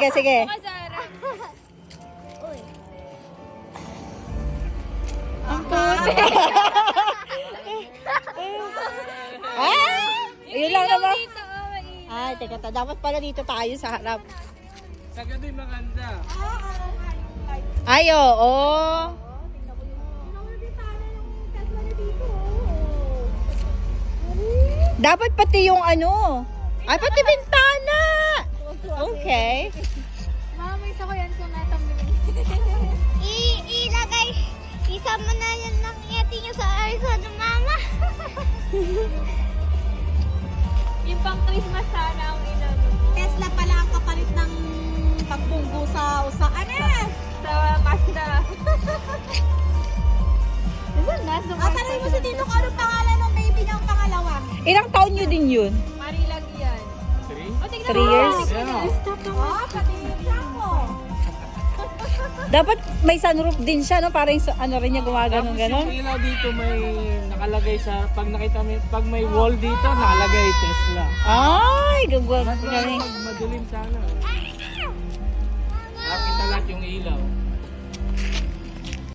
Sige, sige. Ang puti. Yun lang naman. Ay, teka, dapat pala dito tayo sa harap. Sa gabi maganda. Ay, oo. Dapat pati yung ano. Ay, pati bintana. Okay. Mama, isa ko yan kung natambili. Ilagay. Isama na yan ng yeti nyo sa arsa ng mama. Yung pang Christmas sana ang inano. Tesla pala ang kapalit ng pagbunggo sa Sa pasta. Tanay mo si Tito kung anong pangalan ng baby niyang pangalawa. Ilang taon nyo din yun? Marilag yan. 3? O, tignan 3 mo. years? Pati yung shampoo. Dapat may sunroof din siya, no? Parang ano rin niya gumagano Tapos ganon. yung ilaw dito may nakalagay sa, pag nakita mo, pag may wall dito, nakalagay Tesla. Ay, Mas galing. madilim sana. Nakita lahat yung ilaw.